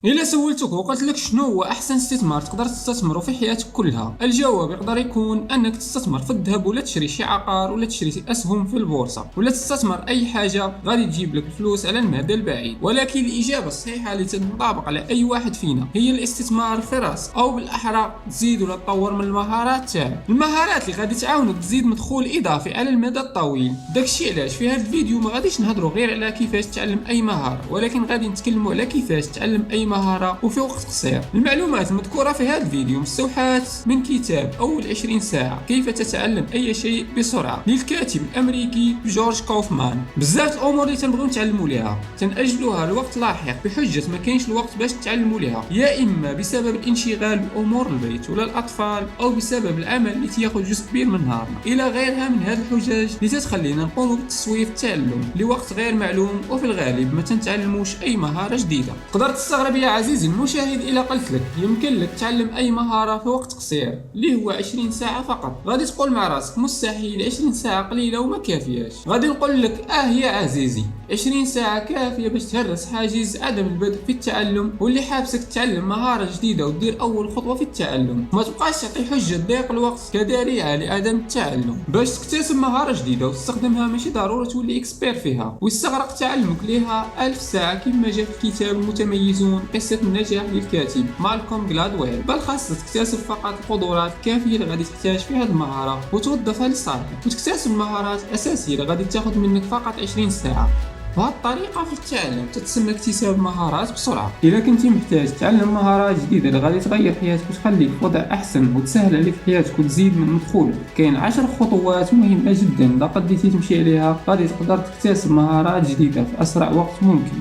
إلا سولتك وقلت لك شنو هو أحسن استثمار تقدر تستثمره في حياتك كلها، الجواب يقدر يكون أنك تستثمر في الذهب ولا تشري شي عقار ولا تشري أسهم في البورصة ولا تستثمر أي حاجة غادي تجيب لك الفلوس على المدى البعيد. ولكن الإجابة الصحيحة اللي تنطبق على أي واحد فينا هي الاستثمار في راسك، أو بالأحرى تزيد ولا تطور من المهارات تاعك، المهارات اللي غادي تعاونك تزيد مدخول إضافي على المدى الطويل. داكشي علاش في هذا الفيديو ما غاديش نهضروا غير على كيفاش تعلم أي مهارة، ولكن غادي نتكلموا على كيفاش تعلم أي مهارة وفي وقت قصير. المعلومات المذكورة في هذا الفيديو مستوحاة من كتاب أول 20 ساعة كيف تتعلم أي شيء بسرعة للكاتب الأمريكي جورج كوفمان. بزاف الأمور اللي تنبغيو نتعلموا ليها تنأجلوها لوقت لاحق بحجة ما كاينش الوقت باش تتعلموا ليها، يا إما بسبب الانشغال بأمور البيت ولا الأطفال، أو بسبب العمل اللي تياخذ جزء كبير من نهارنا، إلى غيرها من هذه الحجج اللي تتخلينا نقوم بالتسويف التعلم لوقت غير معلوم، وفي الغالب ما تنتعلموش أي مهارة جديدة. تقدر تستغرب يا عزيزي المشاهد إلا قلت لك يمكن لك تعلم أي مهارة في وقت قصير اللي هو 20 ساعة فقط. غادي تقول مع راسك مستحيل، 20 ساعة قليلة وما كافياش. غادي نقول لك يا عزيزي، 20 ساعة كافية باش تهرس حاجز عدم البدء في التعلم واللي حابسك تتعلم مهارة جديدة ودير أول خطوة في التعلم. ما تبقاش تعطي حجة ضيق الوقت كذريعة لعدم التعلم. باش تكتسب مهارة جديدة وتستخدمها ماشي ضروري تولي اكسبير فيها ويستغرق تعلمك ليها 1000 ساعة كما جاء في كتاب المتميزون قصة النجاح للكاتب مالكوم غلادويل، بل خاصك تكتسب فقط القدرات الكافية اللي غادي تحتاج في هذه المهارة وتوظفها لصالحك، وتكتسب مهارات أساسية اللي غادي تاخذ منك فقط 20 ساعة. وهذه الطريقة في التعلم تتسمى اكتساب مهارات بسرعة. إذا كنتي محتاج تتعلم مهارات جديدة اللي غادي تغير حياتك وتخليك في وضع أحسن وتسهل عليك حياتك وتزيد من مدخولك، كاين 10 خطوات مهمة جدا إذا قدرتي تمشي عليها غادي تقدر تكتسب مهارات جديدة في أسرع وقت ممكن.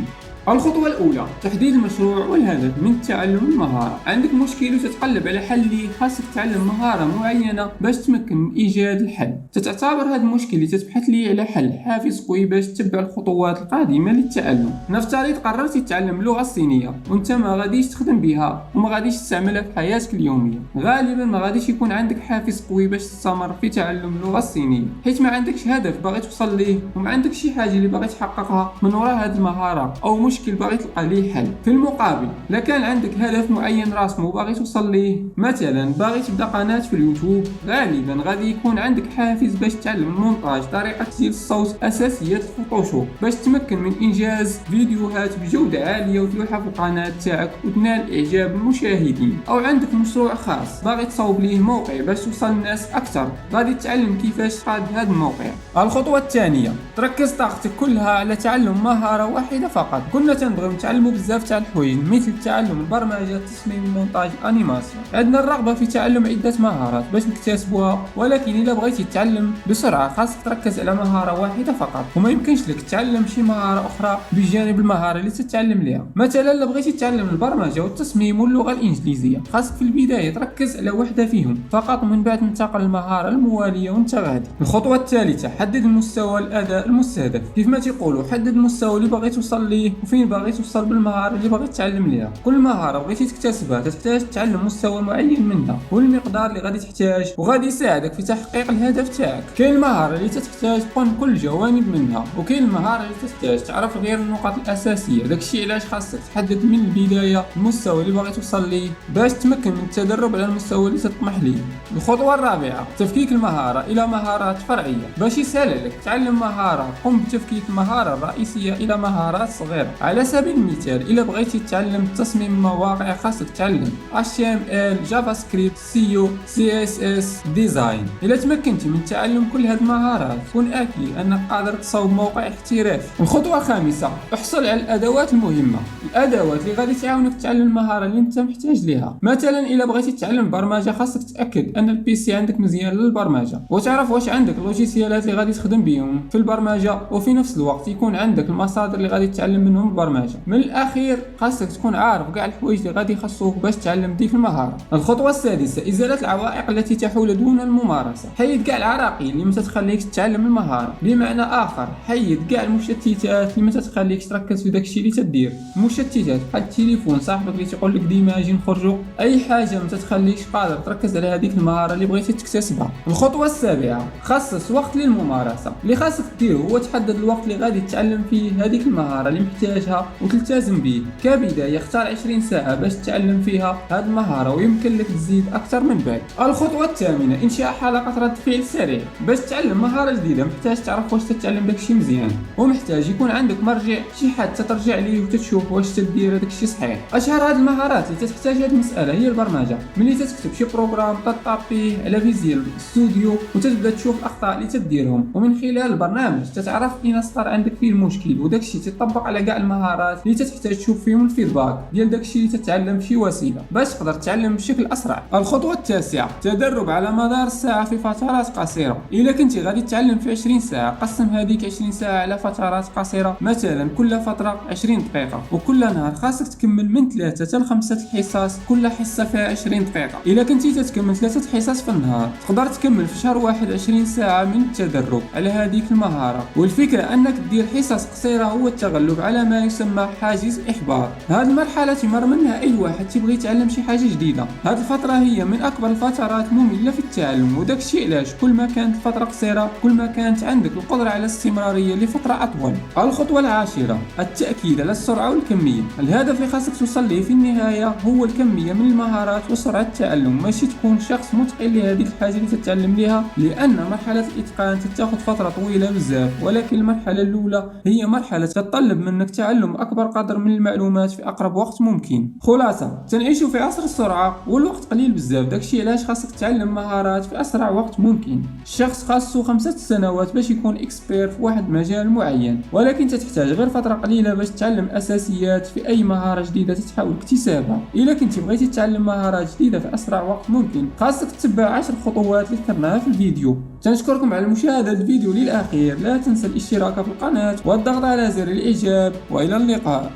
الخطوة الأولى تحديد المشروع والهدف من تعلم المهارة. عندك مشكل وتتقلب على حل ليه، خاصك تعلم مهارة معينة باش تمكن من إيجاد الحل. تتعتبر هذا المشكل اللي تتبحث ليه على حل حافز قوي باش تتبع الخطوات القادمة للتعلم. نفترض قررتي تتعلم اللغة الصينية وانت ما غاديش تخدم بها وما غاديش تستعملها في حياتك اليومية، غالبا ما غاديش يكون عندك حافز قوي باش تستمر في تعلم اللغة الصينية، حيث ما عندكش هدف باغي توصل ليه وما عندك شي حاجة اللي باغي تحققها من وراء هذه المهارة أو مشكل باغي تلقى ليه حل. في المقابل لا كان عندك هدف معين راسمه وباغي توصل ليه، مثلا باغي تبدا قناة في اليوتيوب، غالبا غادي يكون عندك حافز باش تعلم المونتاج، طريقة تسجيل الصوت، اساسيات الفوتوشوب باش تمكن من انجاز فيديوهات بجودة عالية وتلوحها في القناة تاعك وتنال اعجاب المشاهدين. او عندك مشروع خاص باغي تصاوب ليه موقع باش توصل الناس اكثر، غادي تتعلم كيفاش تقاد هذا الموقع. الخطوة الثانية تركز طاقتك كلها على تعلم مهارة واحدة فقط. كنا تنبغيو نتعلموا بزاف تاع الحوايج مثل تعلم البرمجه، التصميم، المونتاج، الانيماسيون. عندنا الرغبه في تعلم عده مهارات باش نكتسبوها، ولكن الا بغيتي تتعلم بسرعه خاصك تركز على مهاره واحده فقط، وما يمكنش لك تتعلم شي مهاره اخرى بجانب المهاره اللي تتعلم ليها. مثلا الا بغيتي تتعلم البرمجه والتصميم واللغه الانجليزيه خاصك في البدايه تركز على وحده فيهم فقط، ومن بعد تنتقل للمهاره المواليه وانت غادي. الخطوه الثالثه حدد المستوى الاداء المستهدف. كيف ما تيقولوا حدد المستوى اللي باغي توصل ليه وفين باغي توصل بالمهارة اللي باغي تتعلم ليها. كل مهارة بغيتي تكتسبها تحتاج تتعلم مستوى معين منها والمقدار اللي غادي تحتاج وغادي يساعدك في تحقيق الهدف تاعك. كاين المهارة اللي تحتاج تقن كل الجوانب منها، وكاين المهارة اللي تحتاج تعرف غير النقاط الأساسية. داكشي علاش خاصك تحدد من البداية المستوى اللي باغي توصل ليه باش تمكن من التدرب على المستوى اللي تطمح ليه. الخطوة الرابعة تفكيك المهارة إلى مهارات فرعية. باش يسهل عليك تعلم مهارة قم بتفكيك المهارة الرئيسية إلى مهارات صغيرة. على سبيل المثال إلا بغيتي تتعلم تصميم مواقع خاصك تتعلم HTML، جافا سكريبت، SEO، CSS، ديزاين. إلا تمكنتي من تعلم كل هذه المهارات كن أكيد أنك قادر تصاوب موقع احترافي. الخطوة الخامسة احصل على الأدوات المهمة. الأدوات اللي غادي تعاونك تتعلم المهارة اللي أنت محتاج لها. مثلا إلا بغيتي تتعلم البرمجة خاصك تتأكد أن البي سي عندك مزيان للبرمجة وتعرف واش عندك اللوجيسيالات اللي غادي تخدم بهم في البرمجة، وفي نفس الوقت يكون عندك المصادر اللي غادي تتعلم منهم البرمجة. من الأخير خاصك تكون عارف كاع الحوايج اللي غادي يخصوك باش تعلم ديك المهارة. الخطوة السادسة إزالة العوائق التي تحول دون الممارسة. حيد كاع العراقيل اللي ما تتخليكش تتعلم المهارة، بمعنى آخر حيد كاع المشتتات اللي ما تتخليكش تركز في داكشي اللي تدير. المشتتات بحال التليفون، صاحبك اللي تيقول لك ديما اجي نخرجوا، أي حاجة ما تتخليكش قادر تركز على هذيك المهارة اللي بغيتي تكتسبها. الخطوة السابعة خصص وقت للممارسة. اللي خاصك دير هو تحدد الوقت اللي غادي تتعلم فيه هذيك المهارة اللي محتاج تحتاجها وتلتزم به. كبداية اختار 20 ساعة باش تتعلم فيها هذه المهارة، ويمكن لك تزيد أكثر من بعد. الخطوة الثامنة إنشاء حلقة رد فعل سريع. باش تتعلم مهارة جديدة محتاج تعرف واش تتعلم داكشي مزيان، ومحتاج يكون عندك مرجع، شي حد تترجع ليه وتتشوف واش تدير داكشي صحيح. أشهر هذه المهارات اللي تحتاج هذه المسألة هي البرمجة. ملي تكتب شي بروغرام تطابيه على فيزيال ستوديو وتبدا تشوف الأخطاء اللي تديرهم، ومن خلال البرنامج تتعرف فين صار عندك فيه المشكل، وداكشي تطبق على كاع المهارات اللي تحتاج تشوف فيهم الفيدباك ديال داكشي اللي تتعلم بشي وسيلة باش تقدر تتعلم بشكل أسرع. الخطوة التاسعة تدرب على مدار الساعة في فترات قصيرة. إلا كنتي غادي تتعلم في 20 ساعة، قسم هذيك 20 ساعة على فترات قصيرة، مثلا كل فترة 20 دقيقة، وكل نهار خاصك تكمل من 3 حتى 5 حصص، كل حصة فيها 20 دقيقة. إلا كنتي تتكمل 3 حصص في النهار تقدر تكمل في شهر واحد 20 ساعة من التدرب على هذيك المهارة. والفكرة أنك دير حصص قصيرة هو التغلب على ما يسمى حاجز الإحباط. هذه المرحلة تمر منها أي واحد تبغي يتعلم شي حاجة جديدة. هذه الفترة هي من أكبر الفترات مملة في التعلم، وداك الشيء علاش كل ما كانت الفترة قصيرة كل ما كانت عندك القدرة على الاستمرارية لفترة أطول. الخطوة العاشرة التأكيد على السرعة والكمية. الهدف اللي خاصك توصل ليه في النهاية هو الكمية من المهارات وسرعة التعلم، ماشي تكون شخص متقن لهذه الحاجة اللي تتعلم لها، لأن مرحلة الإتقان تاخذ فترة طويلة بزاف، ولكن المرحلة الأولى هي مرحلة تتطلب منك تعلم أكبر قدر من المعلومات في أقرب وقت ممكن. خلاصة، تنعيش في عصر السرعة والوقت قليل بزاف، داكشي علاش خاصك تتعلم مهارات في أسرع وقت ممكن. الشخص خاصو 5 سنوات باش يكون إكسبير في واحد مجال معين، ولكن تحتاج غير فترة قليلة باش تتعلم أساسيات في أي مهارة جديدة تحاول اكتسابها. إلا كنتي بغيتي تتعلم مهارات جديدة في أسرع وقت ممكن خاصك تتبع 10 خطوات اللي ذكرناها في الفيديو. تنشكركم على مشاهدة الفيديو للأخير، لا تنسى الاشتراك في القناة والضغط على زر الإعجاب، وإلى اللقاء.